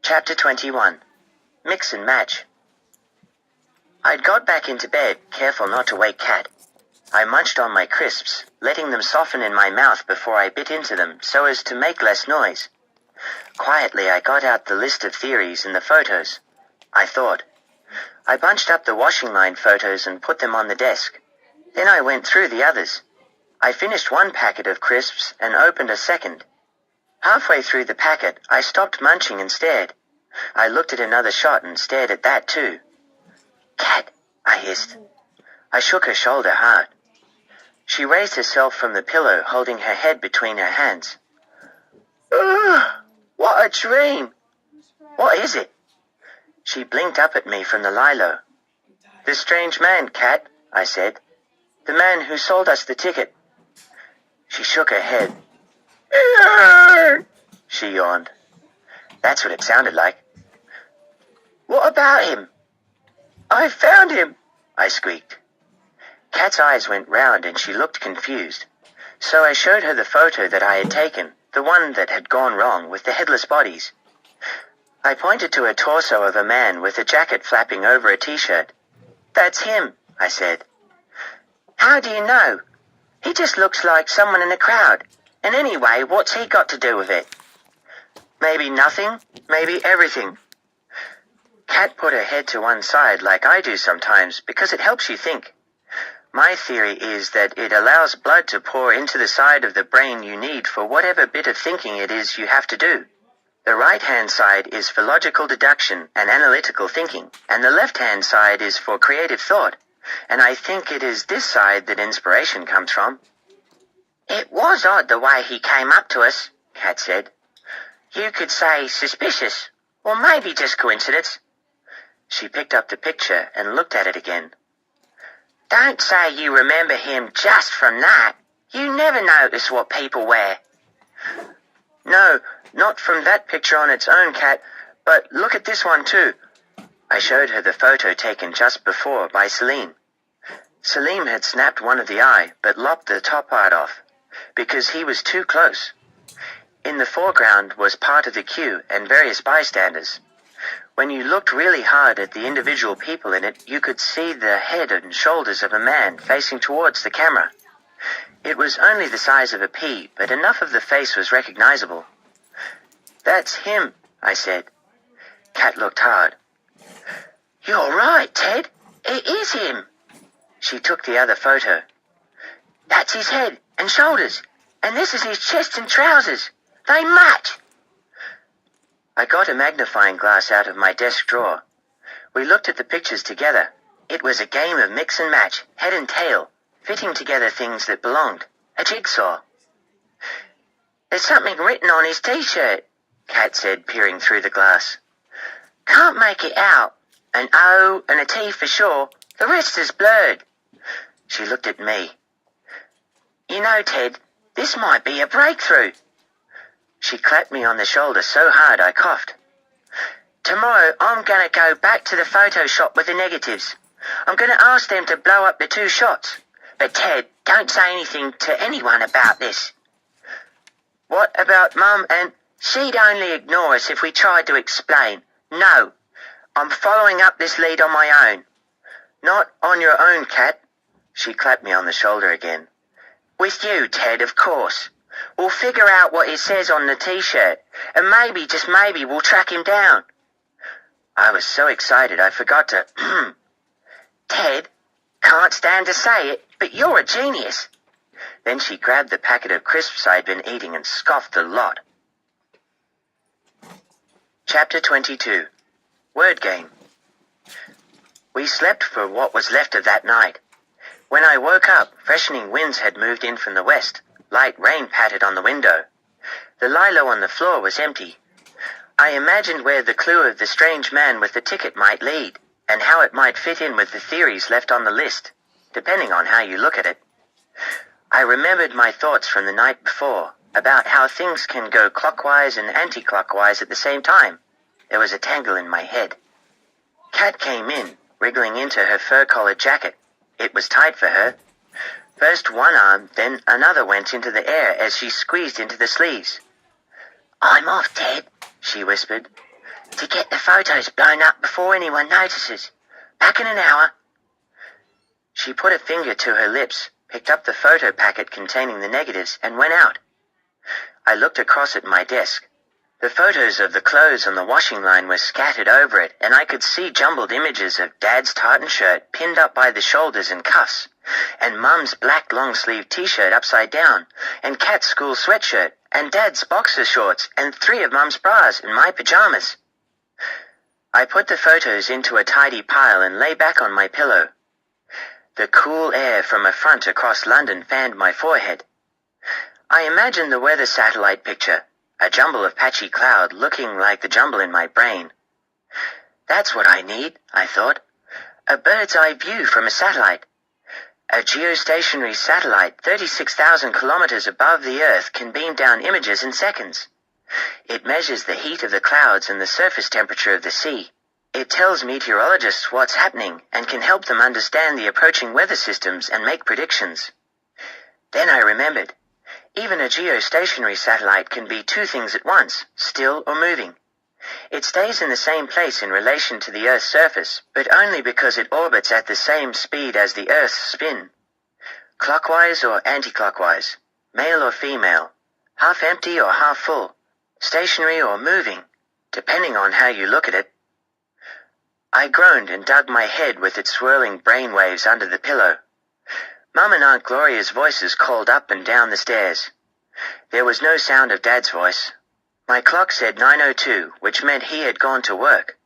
Chapter 21. Mix and Match. I'd got back into bed, careful not to wake Kat. I munched on my crisps, letting them soften in my mouth before I bit into them so as to make less noise. Quietly, I got out the list of theories and the photos. I thought. I bunched up the washing line photos and put them on the desk. Then I went through the others. I finished one packet of crisps and opened a second. Halfway through the packet, I stopped munching and stared. I looked at another shot and stared at that too. "Kat," I hissed. I shook her shoulder hard. She raised herself from the pillow, holding her head between her hands. "Ugh, what a dream! What is it?" She blinked up at me from the lilo. "The strange man, Kat," I said. "The man who sold us the ticket." She shook her head. She yawned. That's what it sounded like. "What about him?" "I found him," I squeaked. Kat's eyes went round and she looked confused. So I showed her the photo that I had taken, the one that had gone wrong with the headless bodies. I pointed to a torso of a man with a jacket flapping over a t-shirt. "That's him," I said. "How do you know? He just looks like someone in the crowd. And anyway, what's he got to do with it?" "Maybe nothing, maybe everything." Kat put her head to one side like I do sometimes because it helps you think. My theory is that it allows blood to pour into the side of the brain you need for whatever bit of thinking it is you have to do. The right-hand side is for logical deduction and analytical thinking, and the left-hand side is for creative thought, and I think it is this side that inspiration comes from. "It was odd the way he came up to us," Kat said. "You could say suspicious, or maybe just coincidence." She picked up the picture and looked at it again. "Don't say you remember him just from that. You never notice what people wear." "No, not from that picture on its own, Kat, but look at this one too." I showed her the photo taken just before by Salim. Salim had snapped one of the eye, but lopped the top part off, because he was too close. In the foreground was part of the queue and various bystanders. When you looked really hard at the individual people in it, you could see the head and shoulders of a man facing towards the camera. It was only the size of a pea, but enough of the face was recognizable. "That's him," I said. Kat looked hard. "You're right, Ted. It is him." She took the other photo. "That's his head and shoulders, and this is his chest and trousers. They match." I got a magnifying glass out of my desk drawer. We looked at the pictures together. It was a game of mix and match, head and tail, fitting together things that belonged. A jigsaw. "There's something written on his t-shirt," Kat said, peering through the glass. "Can't make it out. An O and a T for sure. The rest is blurred." She looked at me. "You know, Ted, this might be a breakthrough." She clapped me on the shoulder so hard I coughed. "Tomorrow I'm going to go back to the photo shop with the negatives. I'm going to ask them to blow up the two shots. But Ted, don't say anything to anyone about this." "What about Mum and—" "She'd only ignore us if we tried to explain. No, I'm following up this lead on my own." "Not on your own, Kat." She clapped me on the shoulder again. "With you, Ted, of course. We'll figure out what it says on the t-shirt, and maybe, just maybe, we'll track him down." I was so excited I forgot to "Ted, can't stand to say it, but you're a genius." Then she grabbed the packet of crisps I'd been eating and scoffed a lot. Chapter 22. Word Game. We slept for what was left of that night. When I woke up, freshening winds had moved in from the west. Light rain pattered on the window. The lilo on the floor was empty. I imagined where the clue of the strange man with the ticket might lead, and how it might fit in with the theories left on the list, depending on how you look at it. I remembered my thoughts from the night before, about how things can go clockwise and anti-clockwise at the same time. There was a tangle in my head. Kat came in, wriggling into her fur-collared jacket. It was tight for her. First one arm, then another went into the air as she squeezed into the sleeves. "I'm off, Ted," she whispered. To get the photos blown up before anyone notices. Back in an hour. She put a finger to her lips, picked up the photo packet containing the negatives, and went out. I looked across at my desk. The photos of the clothes on the washing line were scattered over it, and I could see jumbled images of Dad's tartan shirt pinned up by the shoulders and cuffs, and Mum's black long-sleeved t-shirt upside down, and Kat's school sweatshirt, and Dad's boxer shorts, and 3 of Mum's bras, and my pajamas. I put the photos into a tidy pile and lay back on my pillow. The cool air from a front across London fanned my forehead. I imagined the weather satellite picture, a jumble of patchy cloud looking like the jumble in my brain. That's what I need, I thought. A bird's-eye view from a satellite. A geostationary satellite 36,000 kilometers above the Earth can beam down images in seconds. It measures the heat of the clouds and the surface temperature of the sea. It tells meteorologists what's happening and can help them understand the approaching weather systems and make predictions. Then I remembered. Even a geostationary satellite can be 2 things at once, still or moving. It stays in the same place in relation to the Earth's surface, but only because it orbits at the same speed as the Earth's spin. Clockwise or anti-clockwise, male or female, half empty or half full, stationary or moving, depending on how you look at it. I groaned and dug my head with its swirling brainwaves under the pillow. Mum and Aunt Gloria's voices called up and down the stairs. There was no sound of Dad's voice. My clock said 9:02, which meant he had gone to work.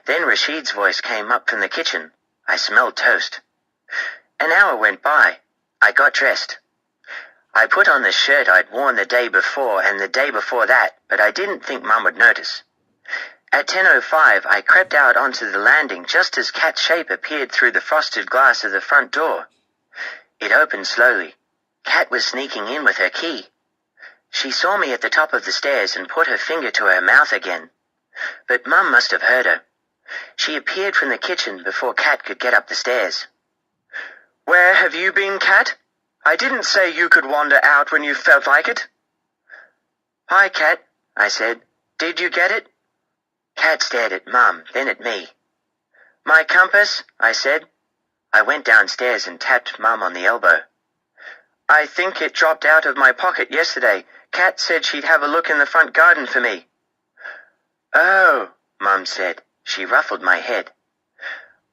Then Rashid's voice came up from the kitchen. I smelled toast. An hour went by. I got dressed. I put on the shirt I'd worn the day before and the day before that, but I didn't think Mum would notice. At 10:05, I crept out onto the landing just as Kat's shape appeared through the frosted glass of the front door. It opened slowly. Kat was sneaking in with her key. She saw me at the top of the stairs and put her finger to her mouth again. But Mum must have heard her. She appeared from the kitchen before Kat could get up the stairs. "Where have you been, Kat? I didn't say you could wander out when you felt like it." "Hi, Kat," I said. "Did you get it?" Kat stared at Mum, then at me. "My compass," I said. I went downstairs and tapped Mum on the elbow. "I think it dropped out of my pocket yesterday. Kat said she'd have a look in the front garden for me." "Oh," Mum said. She ruffled my head.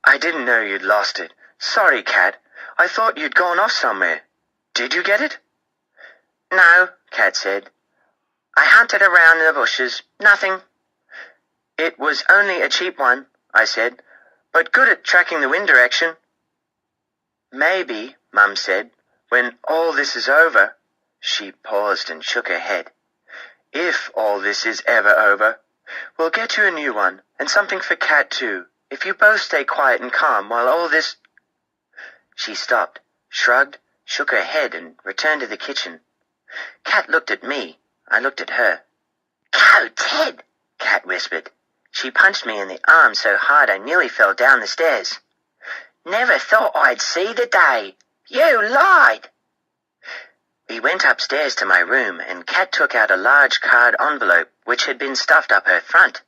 "I didn't know you'd lost it. Sorry, Kat. I thought you'd gone off somewhere. Did you get it?" "No," Kat said. "I hunted around in the bushes. Nothing." "It was only a cheap one," I said, "but good at tracking the wind direction." "Maybe," Mum said, "when all this is over—" She paused and shook her head. "If all this is ever over, we'll get you a new one, and something for Kat too, if you both stay quiet and calm while all this—" She stopped, shrugged, shook her head, and returned to the kitchen. Kat looked at me. I looked at her. "Go, Ted," Kat whispered. She punched me in the arm so hard I nearly fell down the stairs. "Never thought I'd see the day. You lied." We went upstairs to my room, and Kat took out a large card envelope which had been stuffed up her front.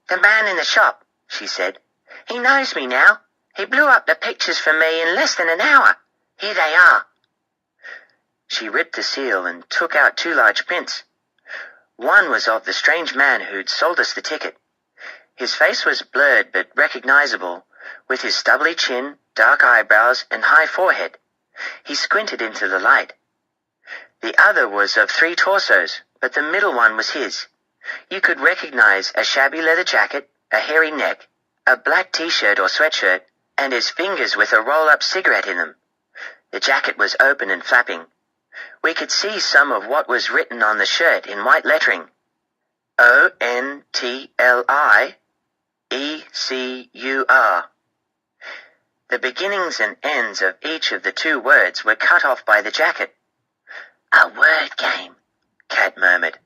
"The man in the shop," she said. "He knows me now. He blew up the pictures for me in less than an hour. Here they are." She ripped the seal and took out 2 large prints. One was of the strange man who'd sold us the ticket. His face was blurred but recognizable, with his stubbly chin, dark eyebrows, and high forehead. He squinted into the light. The other was of 3 torsos, but the middle one was his. You could recognize a shabby leather jacket, a hairy neck, a black t-shirt or sweatshirt, and his fingers with a roll-up cigarette in them. The jacket was open and flapping. We could see some of what was written on the shirt in white lettering. ONTLIECUR. The beginnings and ends of each of the 2 words were cut off by the jacket. "A word game," Kat murmured.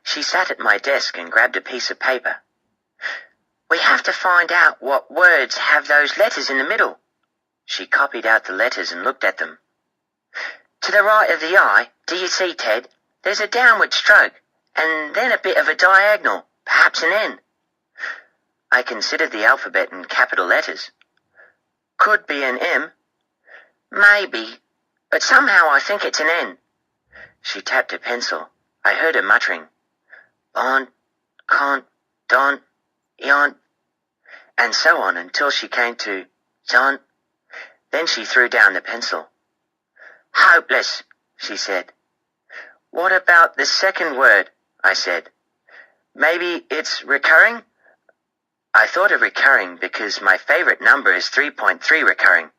She sat at my desk and grabbed a piece of paper. "We have to find out what words have those letters in the middle." She copied out the letters and looked at them. "To the right of the I, do you see, Ted? There's a downward stroke, and then a bit of a diagonal, perhaps an N. I considered the alphabet in capital letters. Could be an M. Maybe, but somehow I think it's an N. She tapped her pencil. I heard her muttering, Bon, con, don, yon, and so on until she came to John. Then she threw down the pencil. Hopeless, she said. What about the second word? I said. Maybe it's recurring? I thought of recurring because my favorite number is 3.3 recurring.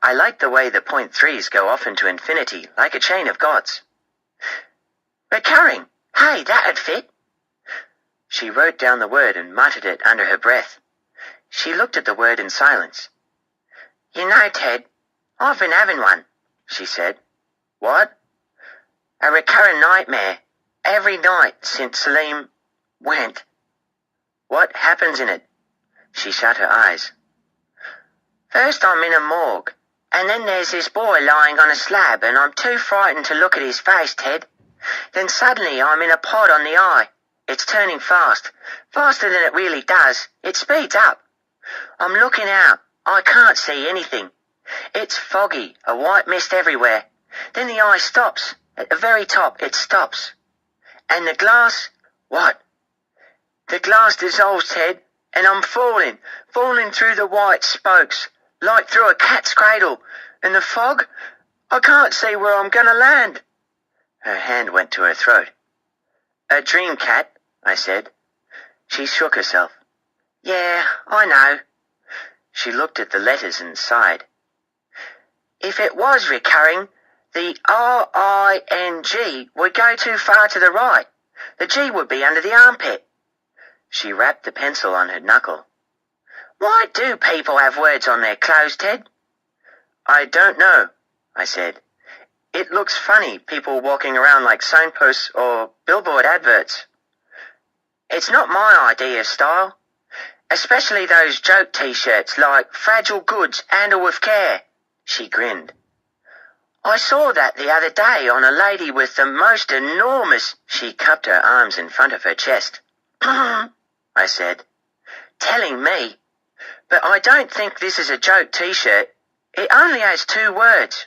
I like the way the 0.3s go off into infinity like a chain of gods. Recurring! Hey, that'd fit! She wrote down the word and muttered it under her breath. She looked at the word in silence. You know, Ted, I've been having one, she said. What? A recurring nightmare. Every night since Salim went. What happens in it? She shut her eyes. First I'm in a morgue, and then there's this boy lying on a slab, and I'm too frightened to look at his face, Ted. Then suddenly I'm in a pod on the eye. It's turning fast, faster than it really does. It speeds up. I'm looking out. I can't see anything. It's foggy, a white mist everywhere. Then the eye stops. At the very top, it stops. And the glass... What? The glass dissolves, Ted, and I'm falling through the white spokes, like through a cat's cradle. And the fog? I can't see where I'm going to land. Her hand went to her throat. A dream, Cat, I said. She shook herself. Yeah, I know. She looked at the letters and sighed. If it was recurring, the R-I-N-G would go too far to the right. The G would be under the armpit. She rapped the pencil on her knuckle. Why do people have words on their clothes, Ted? I don't know, I said. It looks funny, people walking around like signposts or billboard adverts. It's not my idea of style. Especially those joke t-shirts like Fragile Goods, Handle with Care. She grinned. I saw that the other day on a lady with the most enormous... She cupped her arms in front of her chest. I said. Telling me. But I don't think this is a joke t-shirt. It only has 2 words.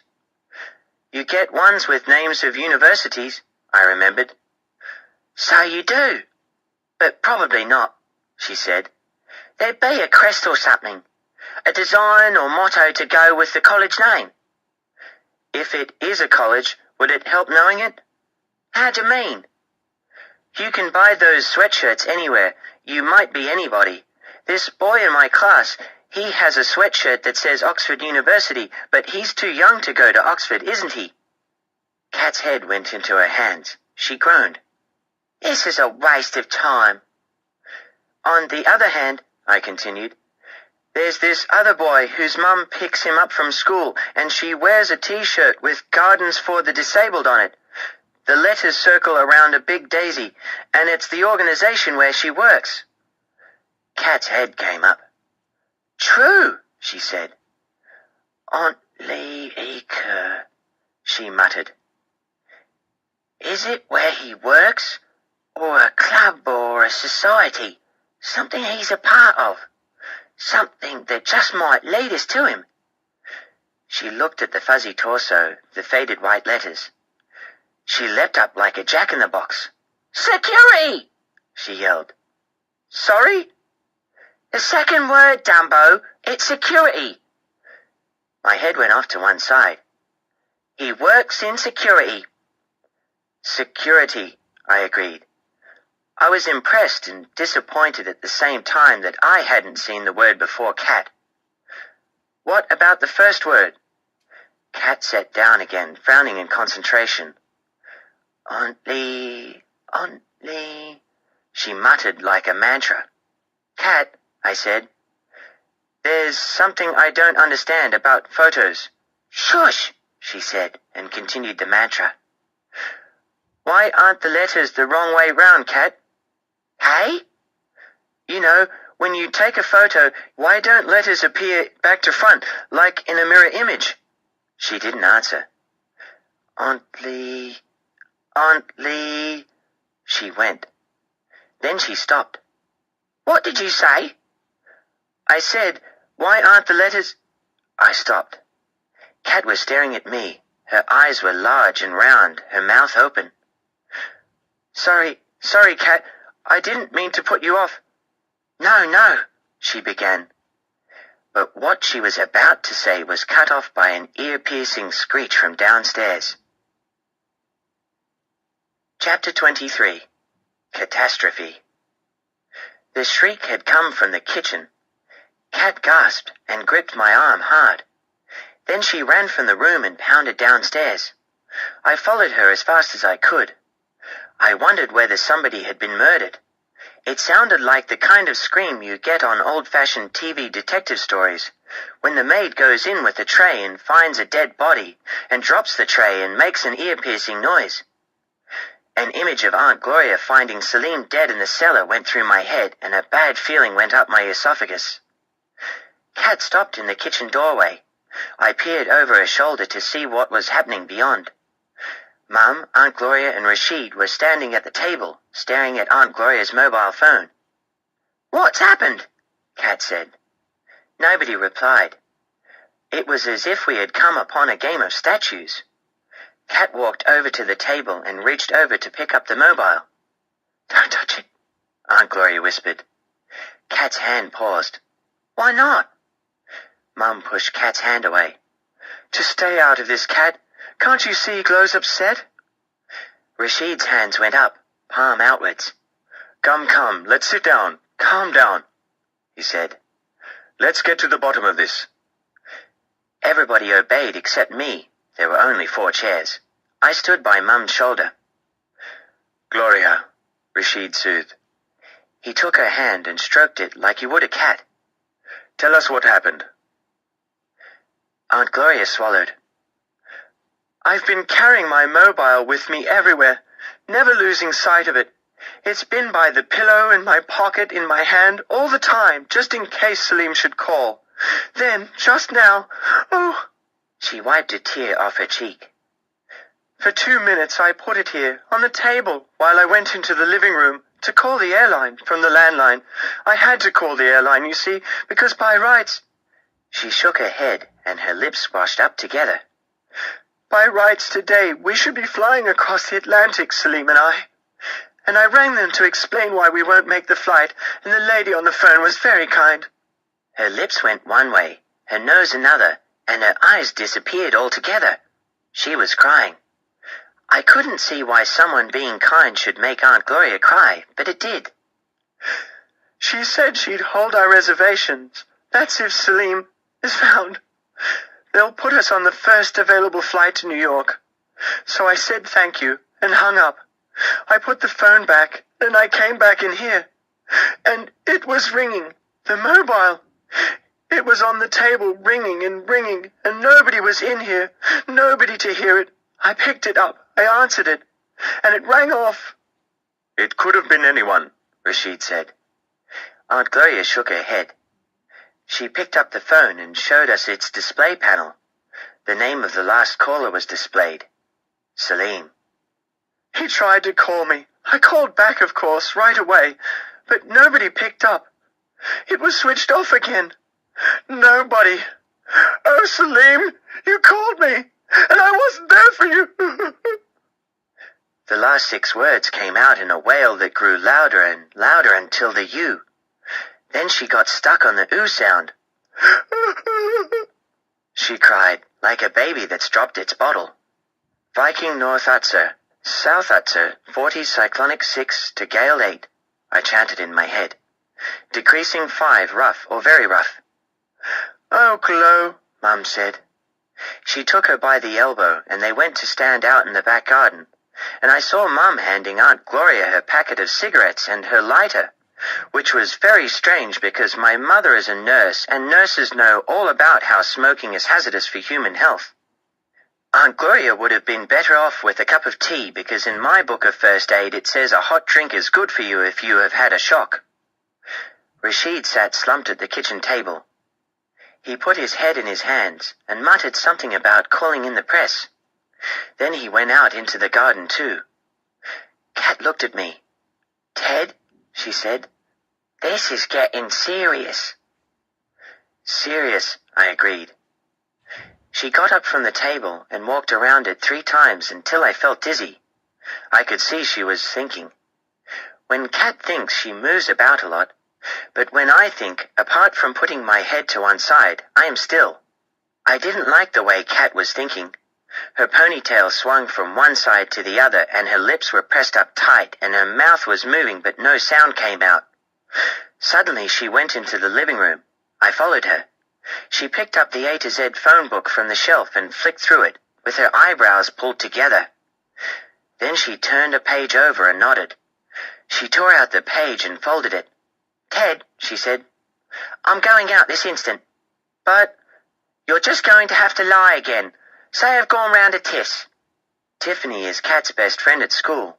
You get ones with names of universities, I remembered. So you do. But probably not, she said. There'd be a crest or something. A design or motto to go with the college name. If it is a college, would it help knowing it? How do you mean? You can buy those sweatshirts anywhere. You might be anybody. This boy in my class, he has a sweatshirt that says Oxford University, but he's too young to go to Oxford, isn't he? Kat's head went into her hands. She groaned. This is a waste of time. On the other hand, I continued, there's this other boy whose mum picks him up from school, and she wears a t-shirt with Gardens for the Disabled on it. The letters circle around a big daisy, and it's the organization where she works. Kat's head came up. True, she said. Aunt Lee Eker, she muttered. Is it where he works, or a club or a society? Something he's a part of. Something that just might lead us to him. She looked at the fuzzy torso, the faded white letters. She leapt up like a jack-in-the-box. Security! She yelled. Sorry? The second word, Dumbo. It's security. My head went off to one side. He works in security. Security, I agreed. I was impressed and disappointed at the same time that I hadn't seen the word before Cat. What about the first word? Cat sat down again, frowning in concentration. Aunt Lee, she muttered like a mantra. Cat, I said, there's something I don't understand about photos. Shush, she said, and continued the mantra. Why aren't the letters the wrong way round, Cat? Hey? You know, when you take a photo, why don't letters appear back to front, like in a mirror image? She didn't answer. Aunt Lee, she went. Then she stopped. What did you say? I said, why aren't the letters... I stopped. Kat was staring at me. Her eyes were large and round, her mouth open. Sorry, Kat. I didn't mean to put you off. No, she began. But what she was about to say was cut off by an ear-piercing screech from downstairs. Chapter 23. Catastrophe. The shriek had come from the kitchen. Kat gasped and gripped my arm hard. Then she ran from the room and pounded downstairs. I followed her as fast as I could. I wondered whether somebody had been murdered. It sounded like the kind of scream you get on old-fashioned TV detective stories, when the maid goes in with a tray and finds a dead body and drops the tray and makes an ear-piercing noise. An image of Aunt Gloria finding Salim dead in the cellar went through my head, and a bad feeling went up my esophagus. Kat stopped in the kitchen doorway. I peered over her shoulder to see what was happening beyond. Mum, Aunt Gloria, and Rashid were standing at the table, staring at Aunt Gloria's mobile phone. What's happened? Kat said. Nobody replied. It was as if we had come upon a game of statues. Kat walked over to the table and reached over to pick up the mobile. Don't touch it, Aunt Gloria whispered. Kat's hand paused. Why not? Mum pushed Kat's hand away. Just stay out of this, Kat. Can't you see Glow's upset? Rashid's hands went up, palm outwards. Come, let's sit down. Calm down, he said. Let's get to the bottom of this. Everybody obeyed except me. There were only 4 chairs. I stood by Mum's shoulder. Gloria, Rashid soothed. He took her hand and stroked it like he would a cat. Tell us what happened. Aunt Gloria swallowed. I've been carrying my mobile with me everywhere, never losing sight of it. It's been by the pillow, in my pocket, in my hand, all the time, just in case Salim should call. Then, just now, oh... She wiped a tear off her cheek. For 2 minutes I put it here, on the table, while I went into the living room to call the airline from the landline. I had to call the airline, you see, because by rights... She shook her head, and her lips squashed up together. By rights today, we should be flying across the Atlantic, Salim and I. And I rang them to explain why we won't make the flight, and the lady on the phone was very kind. Her lips went one way, her nose another, and her eyes disappeared altogether. She was crying. I couldn't see why someone being kind should make Aunt Gloria cry, but it did. She said she'd hold our reservations. That's if Salim is found. They'll put us on the first available flight to New York. So I said thank you and hung up. I put the phone back, and I came back in here. And it was ringing, the mobile. It was on the table, ringing, and nobody was in here, nobody to hear it. I picked it up, I answered it, and it rang off. It could have been anyone, Rashid said. Aunt Gloria shook her head. She picked up the phone and showed us its display panel. The name of the last caller was displayed. Salim. He tried to call me. I called back, of course, right away, but nobody picked up. It was switched off again. Nobody. Oh, Salim, you called me, and I wasn't there for you. The last 6 words came out in a wail that grew louder and louder until the U. Then she got stuck on the oo sound. She cried, like a baby that's dropped its bottle. Viking North Utser, South Utser, 40 cyclonic 6 to gale 8, I chanted in my head. Decreasing 5, rough or very rough. Oh, Glow, Mum said. She took her by the elbow, and they went to stand out in the back garden, and I saw Mum handing Aunt Gloria her packet of cigarettes and her lighter, which was very strange because my mother is a nurse, and nurses know all about how smoking is hazardous for human health. Aunt Gloria would have been better off with a cup of tea because in my book of first aid it says a hot drink is good for you if you have had a shock. Rashid sat slumped at the kitchen table. He put his head in his hands and muttered something about calling in the press. Then he went out into the garden too. Kat looked at me. Ted, she said, this is getting serious. Serious, I agreed. She got up from the table and walked around it 3 times until I felt dizzy. I could see she was thinking. When Kat thinks, she moves about a lot, but when I think, apart from putting my head to one side, I am still. I didn't like the way Kat was thinking. Her ponytail swung from one side to the other, and her lips were pressed up tight, and her mouth was moving, but no sound came out. Suddenly she went into the living room. I followed her. She picked up the A to Z phone book from the shelf and flicked through it, with her eyebrows pulled together. Then she turned a page over and nodded. She tore out the page and folded it. "Ted," she said, "I'm going out this instant. But you're just going to have to lie again. Say I've gone round to Tiff's." Tiffany is Kat's best friend at school.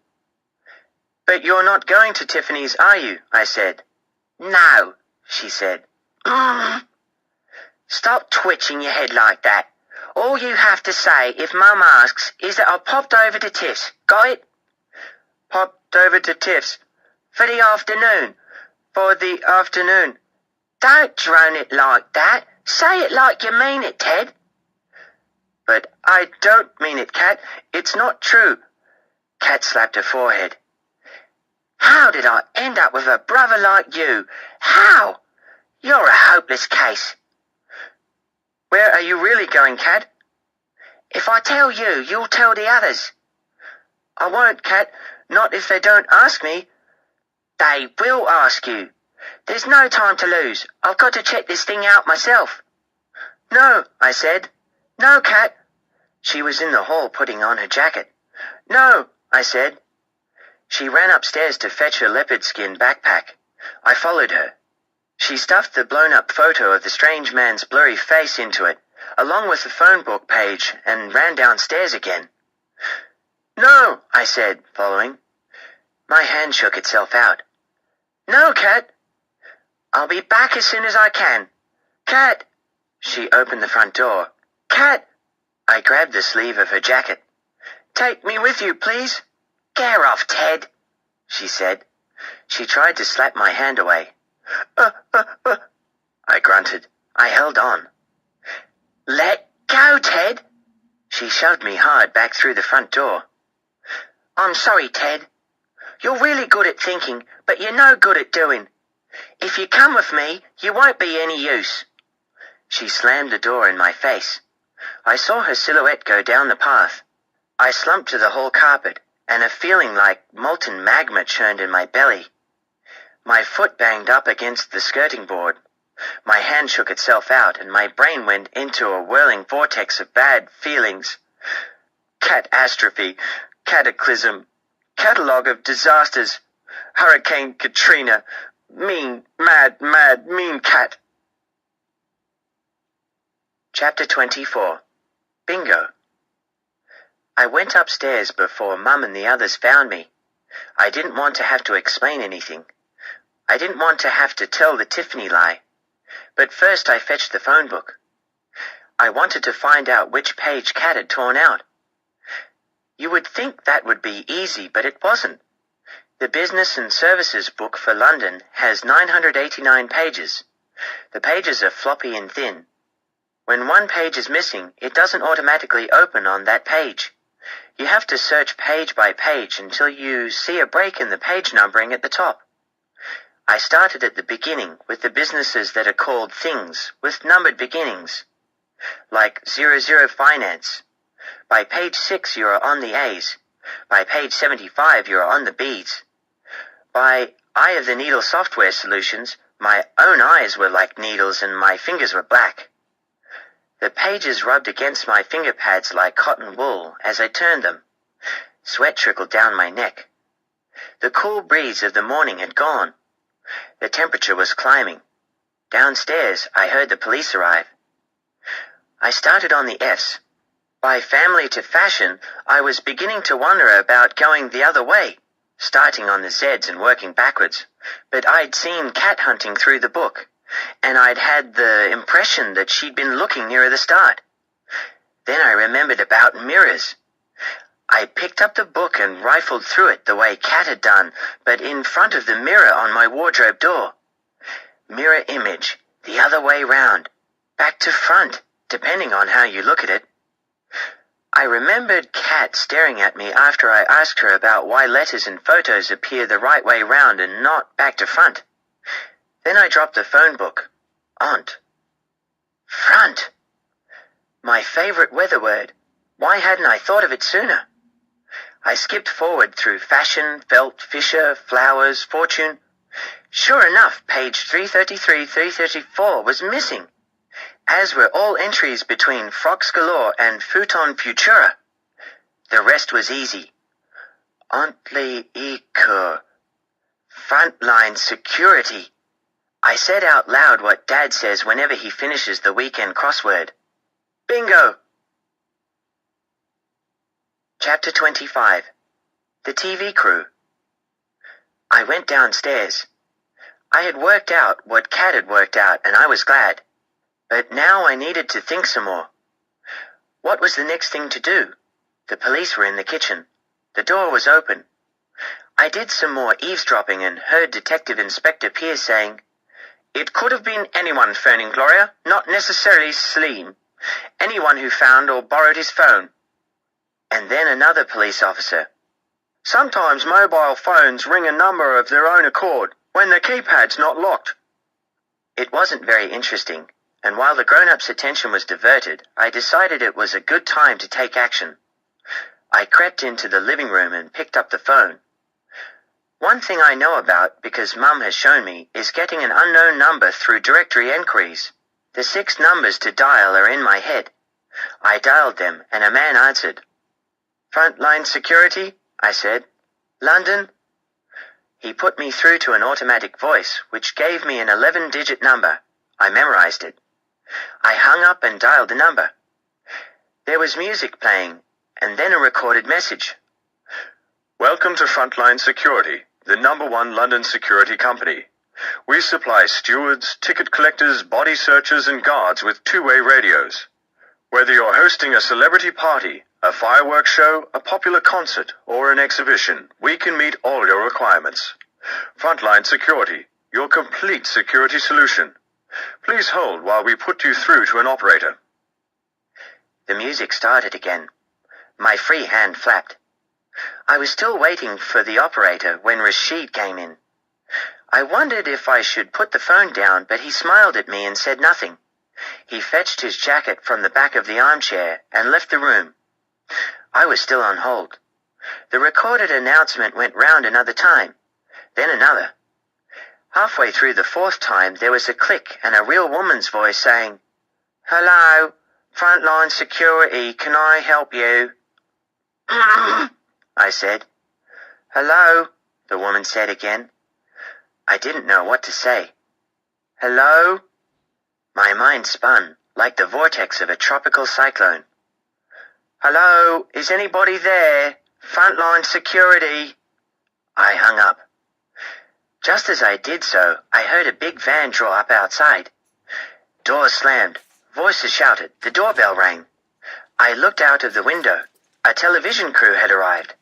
"But you're not going to Tiffany's, are you?" I said. "No," she said. "Stop twitching your head like that. All you have to say if Mum asks is that I popped over to Tiff's. Got it?" "Popped over to Tiff's. For the afternoon. For the afternoon." "Don't drone it like that. Say it like you mean it, Ted." "But I don't mean it, Kat. It's not true." Kat slapped her forehead. "How did I end up with a brother like you? How? You're a hopeless case." "Where are you really going, Kat?" "If I tell you, you'll tell the others." "I won't, Kat. Not if they don't ask me." "They will ask you. There's no time to lose. I've got to check this thing out myself." "No," I said. "No, Kat." She was in the hall putting on her jacket. "No," I said. She ran upstairs to fetch her leopard skin backpack. I followed her. She stuffed the blown-up photo of the strange man's blurry face into it, along with the phone book page, and ran downstairs again. "No," I said, following. My hand shook itself out. "No, Kat." "I'll be back as soon as I can." "Kat." She opened the front door. "Kat." I grabbed the sleeve of her jacket. "Take me with you, please." "Get off, Ted," she said. She tried to slap my hand away. I grunted. I held on. "Let go, Ted." She shoved me hard back through the front door. "I'm sorry, Ted. You're really good at thinking, but you're no good at doing. If you come with me, you won't be any use." She slammed the door in my face. I saw her silhouette go down the path. I slumped to the hall carpet, and a feeling like molten magma churned in my belly. My foot banged up against the skirting board. My hand shook itself out, and my brain went into a whirling vortex of bad feelings. Catastrophe, cataclysm, catalogue of disasters, Hurricane Katrina, mean, mad, mean cat. Chapter 24. Bingo. I went upstairs before Mum and the others found me. I didn't want to have to explain anything. I didn't want to have to tell the Tiffany lie. But first I fetched the phone book. I wanted to find out which page Kat had torn out. You would think that would be easy, but it wasn't. The Business and Services book for London has 989 pages. The pages are floppy and thin. When one page is missing, it doesn't automatically open on that page. You have to search page by page until you see a break in the page numbering at the top. I started at the beginning with the businesses that are called things with numbered beginnings, like 00 Finance. By page 6 you are on the A's. By page 75 you are on the B's. By Eye of the Needle Software Solutions, my own eyes were like needles and my fingers were black. The pages rubbed against my finger pads like cotton wool as I turned them. Sweat trickled down my neck. The cool breeze of the morning had gone. The temperature was climbing. Downstairs, I heard the police arrive. I started on the F's. By family to fashion, I was beginning to wonder about going the other way, starting on the Z's and working backwards. But I'd seen Kat hunting through the book, and I'd had the impression that she'd been looking nearer the start. Then I remembered about mirrors. I picked up the book and rifled through it the way Kat had done, but in front of the mirror on my wardrobe door. Mirror image, the other way round, back to front, depending on how you look at it. I remembered Kat staring at me after I asked her about why letters and photos appear the right way round and not back to front. Then I dropped the phone book. Aunt. Front. My favorite weather word. Why hadn't I thought of it sooner? I skipped forward through fashion, felt, Fisher, flowers, fortune. Sure enough, page 333, 334 was missing, as were all entries between frocks galore and futon futura. The rest was easy. Ontley Ekur. Frontline security. I said out loud what Dad says whenever he finishes the weekend crossword. Bingo! Chapter 25. The TV Crew. I went downstairs. I had worked out what Kat had worked out, and I was glad. But now I needed to think some more. What was the next thing to do? The police were in the kitchen. The door was open. I did some more eavesdropping and heard Detective Inspector Pierce saying, "It could have been anyone phoning Gloria, not necessarily Slim. Anyone who found or borrowed his phone." And then another police officer. "Sometimes mobile phones ring a number of their own accord when the keypad's not locked." It wasn't very interesting, and while the grown-ups' attention was diverted, I decided it was a good time to take action. I crept into the living room and picked up the phone. One thing I know about, because Mum has shown me, is getting an unknown number through directory enquiries. The 6 numbers to dial are in my head. I dialed them, and a man answered. "Frontline security," I said. "London?" He put me through to an automatic voice, which gave me an 11-digit number. I memorized it. I hung up and dialed the number. There was music playing, and then a recorded message. "Welcome to Frontline Security, the #1 London security company. We supply stewards, ticket collectors, body searchers, and guards with two-way radios. Whether you're hosting a celebrity party, a fireworks show, a popular concert, or an exhibition, we can meet all your requirements. Frontline Security, your complete security solution. Please hold while we put you through to an operator." The music started again. My free hand flapped. I was still waiting for the operator when Rashid came in. I wondered if I should put the phone down, but he smiled at me and said nothing. He fetched his jacket from the back of the armchair and left the room. I was still on hold. The recorded announcement went round another time, then another. Halfway through the 4th time, there was a click and a real woman's voice saying, "Hello, Frontline Security, can I help you?" I said. "Hello," the woman said again. I didn't know what to say. "Hello?" My mind spun, like the vortex of a tropical cyclone. "Hello, is anybody there? Frontline Security." I hung up. Just as I did so, I heard a big van draw up outside. Doors slammed. Voices shouted. The doorbell rang. I looked out of the window. A television crew had arrived.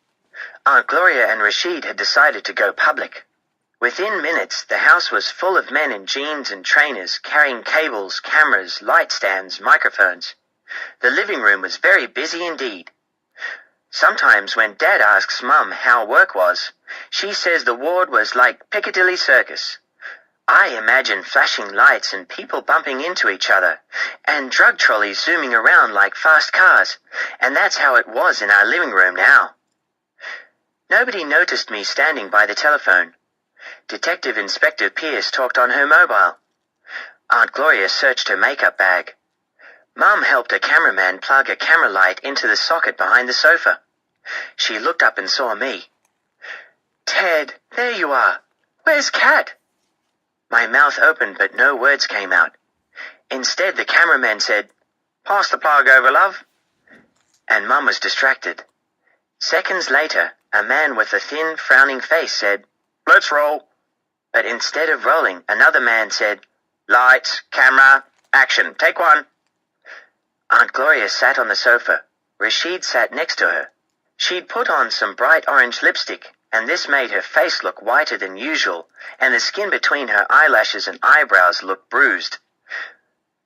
Aunt Gloria and Rashid had decided to go public. Within minutes, the house was full of men in jeans and trainers carrying cables, cameras, light stands, microphones. The living room was very busy indeed. Sometimes when Dad asks Mum how work was, she says the ward was like Piccadilly Circus. I imagine flashing lights and people bumping into each other, and drug trolleys zooming around like fast cars, and that's how it was in our living room now. Nobody noticed me standing by the telephone. Detective Inspector Pierce talked on her mobile. Aunt Gloria searched her makeup bag. Mum helped a cameraman plug a camera light into the socket behind the sofa. She looked up and saw me. "Ted, there you are. Where's Kat?" My mouth opened, but no words came out. Instead, the cameraman said, "Pass the plug over, love." And Mum was distracted. Seconds later, a man with a thin, frowning face said, "Let's roll." But instead of rolling, another man said, "Lights, camera, action, take one." Aunt Gloria sat on the sofa. Rashid sat next to her. She'd put on some bright orange lipstick, and this made her face look whiter than usual, and the skin between her eyelashes and eyebrows looked bruised.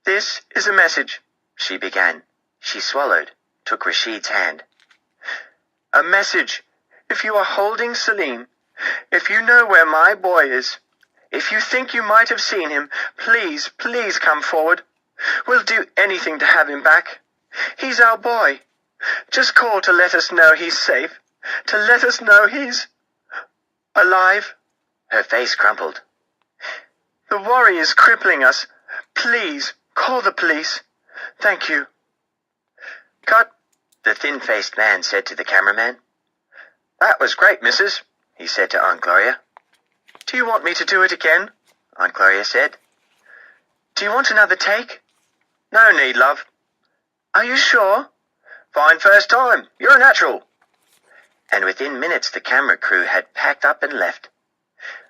"This is a message," she began. She swallowed, took Rashid's hand. "A message. If you are holding Salim, if you know where my boy is, if you think you might have seen him, please, please come forward. We'll do anything to have him back. He's our boy. Just call to let us know he's safe, to let us know he's alive." Her face crumpled. "The worry is crippling us. Please, call the police. Thank you." "Cut," the thin-faced man said to the cameraman. "That was great, missus," he said to Aunt Gloria. "Do you want me to do it again?" Aunt Gloria said. "Do you want another take?" "No need, love." "Are you sure?" "Fine first time. You're a natural." And within minutes the camera crew had packed up and left.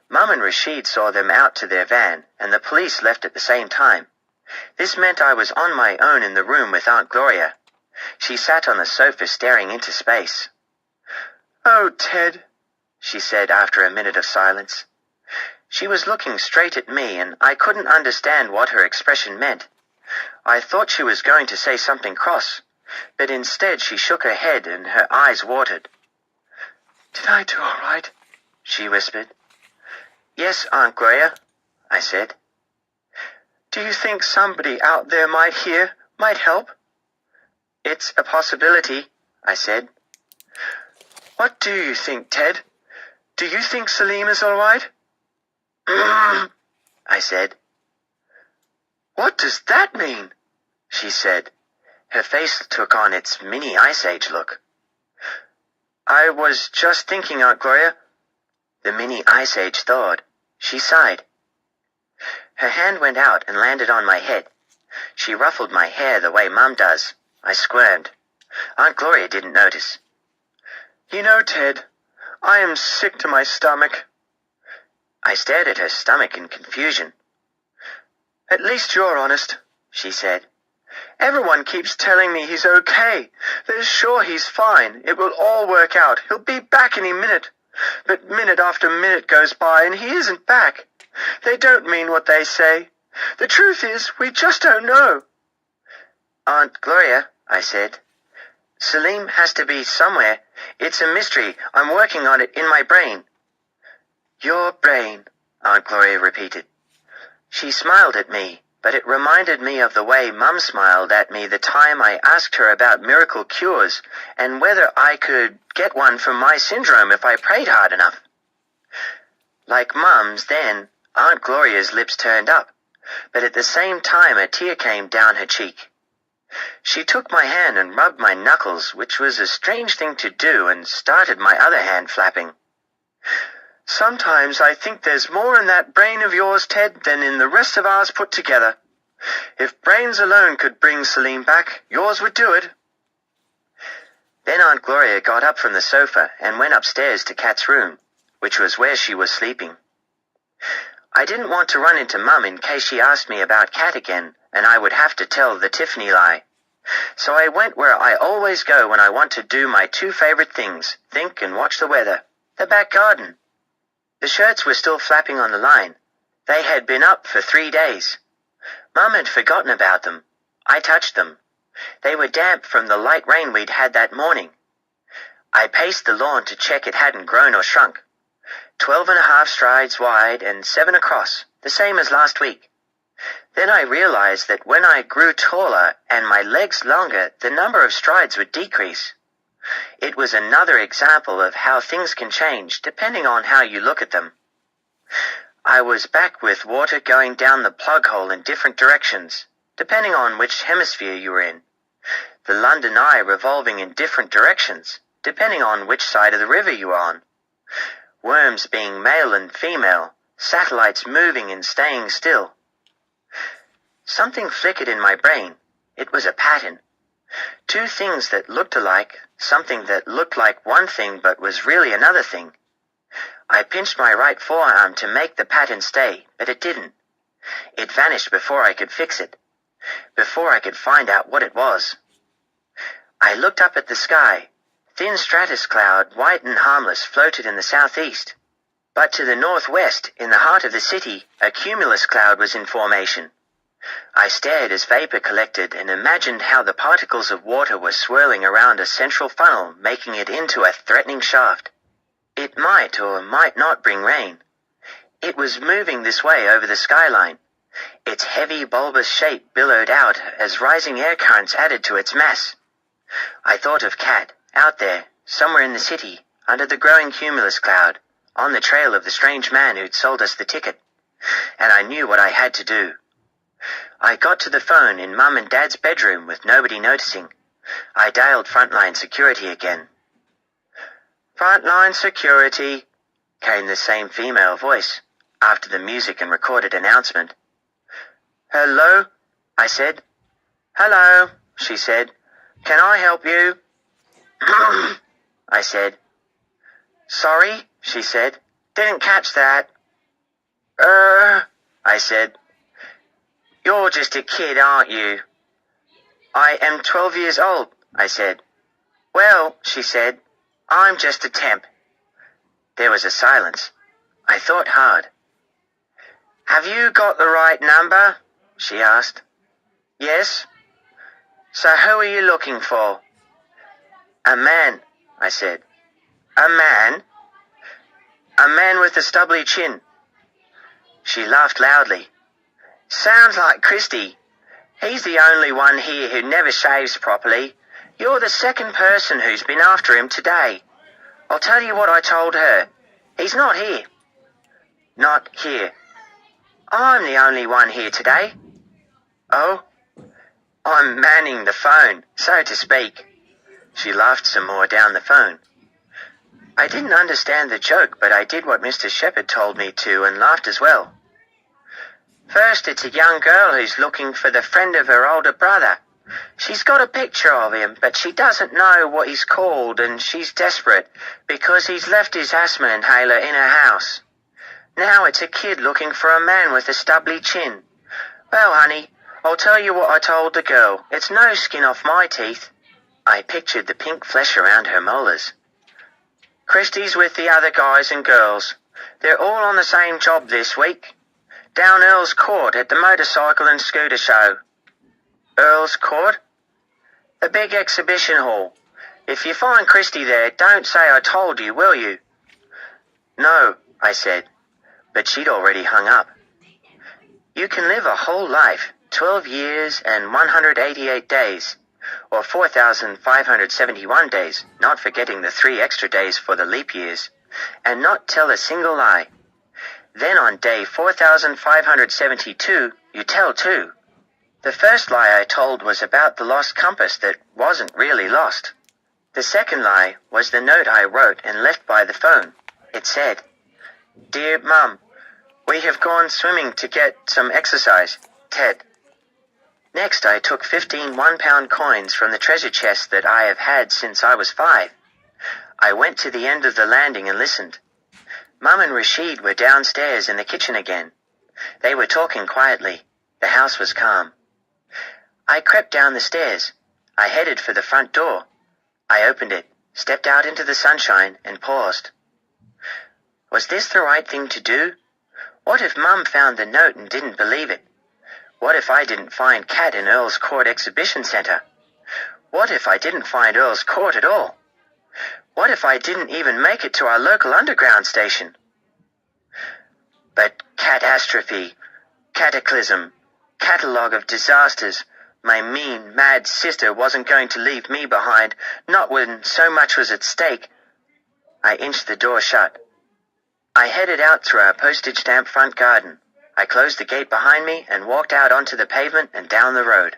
Mum and Rashid saw them out to their van, and the police left at the same time. This meant I was on my own in the room with Aunt Gloria. She sat on the sofa staring into space. "Oh, Ted," she said after a minute of silence. She was looking straight at me, and I couldn't understand what her expression meant. I thought she was going to say something cross, but instead she shook her head and her eyes watered. "Did I do all right?" she whispered. "Yes, Aunt Gloria," I said. "Do you think somebody out there might hear, might help?" "It's a possibility," I said. "What do you think, Ted? Do you think Salim is all right?" I said. "What does that mean?" she said. Her face took on its mini Ice Age look. "I was just thinking, Aunt Gloria." The mini Ice Age thawed. She sighed. Her hand went out and landed on my head. She ruffled my hair the way Mum does. I squirmed. Aunt Gloria didn't notice. "You know, Ted, I am sick to my stomach." I stared at her stomach in confusion. "At least you're honest," she said. "Everyone keeps telling me he's okay. They're sure he's fine. It will all work out. He'll be back any minute. But minute after minute goes by and he isn't back. They don't mean what they say. The truth is, we just don't know." "Aunt Gloria," I said, "Salim has to be somewhere. It's a mystery. I'm working on it in my brain." "Your brain," Aunt Gloria repeated. She smiled at me, but it reminded me of the way Mum smiled at me the time I asked her about miracle cures and whether I could get one for my syndrome if I prayed hard enough. Like Mum's then, Aunt Gloria's lips turned up, but at the same time a tear came down her cheek. She took my hand and rubbed my knuckles, which was a strange thing to do, and started my other hand flapping. "Sometimes I think there's more in that brain of yours, Ted, than in the rest of ours put together. If brains alone could bring Salim back, yours would do it." Then Aunt Gloria got up from the sofa and went upstairs to Kat's room, which was where she was sleeping. I didn't want to run into Mum in case she asked me about Kat again, and I would have to tell the Tiffany lie. So I went where I always go when I want to do my two favorite things, think and watch the weather, the back garden. The shirts were still flapping on the line. They had been up for 3 days. Mum had forgotten about them. I touched them. They were damp from the light rain we'd had that morning. I paced the lawn to check it hadn't grown or shrunk. 12.5 strides wide and 7 across, the same as last week. Then I realized that when I grew taller and my legs longer, the number of strides would decrease. It was another example of how things can change depending on how you look at them. I was back with water going down the plug hole in different directions, depending on which hemisphere you were in. The London Eye revolving in different directions, depending on which side of the river you were on. Worms being male and female, satellites moving and staying still. Something flickered in my brain. It was a pattern. 2 things that looked alike, something that looked like one thing but was really another thing. I pinched my right forearm to make the pattern stay, but it didn't. It vanished before I could fix it, before I could find out what it was. I looked up at the sky. Thin stratus cloud, white and harmless, floated in the southeast. But to the northwest, in the heart of the city, a cumulus cloud was in formation. I stared as vapor collected and imagined how the particles of water were swirling around a central funnel, making it into a threatening shaft. It might or might not bring rain. It was moving this way over the skyline. Its heavy bulbous shape billowed out as rising air currents added to its mass. I thought of Kat, out there, somewhere in the city, under the growing cumulus cloud, on the trail of the strange man who'd sold us the ticket, and I knew what I had to do. I got to the phone in Mum and Dad's bedroom with nobody noticing. I dialed Frontline Security again. "Frontline Security," came the same female voice, after the music and recorded announcement. "Hello?" I said. "Hello," she said. "Can I help you?" I said. "Sorry," she said. "Didn't catch that." I said. "You're just a kid, aren't you?" "I am 12 years old," I said. "Well," she said, "I'm just a temp." There was a silence. I thought hard. "Have you got the right number?" she asked. "Yes." "So who are you looking for?" "A man," I said. "A man?" "A man with a stubbly chin." She laughed loudly. "Sounds like Christy. He's the only one here who never shaves properly. You're the second person who's been after him today. I'll tell you what I told her. He's not here." "Not here." "I'm the only one here today." "Oh?" "I'm manning the phone, so to speak." She laughed some more down the phone. I didn't understand the joke, but I did what Mr. Shepherd told me to and laughed as well. "First, it's a young girl who's looking for the friend of her older brother. She's got a picture of him, but she doesn't know what he's called, and she's desperate because he's left his asthma inhaler in her house. Now it's a kid looking for a man with a stubbly chin. Well, honey, I'll tell you what I told the girl. It's no skin off my teeth." I pictured the pink flesh around her molars. "Christy's with the other guys and girls. They're all on the same job this week. Down Earl's Court at the motorcycle and scooter show." "Earl's Court?" "The big exhibition hall. If you find Christy there, don't say I told you, will you?" "No," I said, but she'd already hung up. You can live a whole life, 12 years and 188 days, or 4,571 days, not forgetting the 3 extra days for the leap years, and not tell a single lie. Then on day 4,572, you tell too. The first lie I told was about the lost compass that wasn't really lost. The second lie was the note I wrote and left by the phone. It said, "Dear Mum, we have gone swimming to get some exercise. Ted." Next, I took 15 one-pound coins from the treasure chest that I have had since I was 5. I went to the end of the landing and listened. Mum and Rashid were downstairs in the kitchen again. They were talking quietly. The house was calm. I crept down the stairs. I headed for the front door. I opened it, stepped out into the sunshine, and paused. Was this the right thing to do? What if Mum found the note and didn't believe it? What if I didn't find Kat in Earl's Court Exhibition Centre? What if I didn't find Earl's Court at all? What if I didn't even make it to our local underground station? But catastrophe, cataclysm, catalogue of disasters, my mean, mad sister wasn't going to leave me behind, not when so much was at stake. I inched the door shut. I headed out through our postage stamp front garden. I closed the gate behind me and walked out onto the pavement and down the road.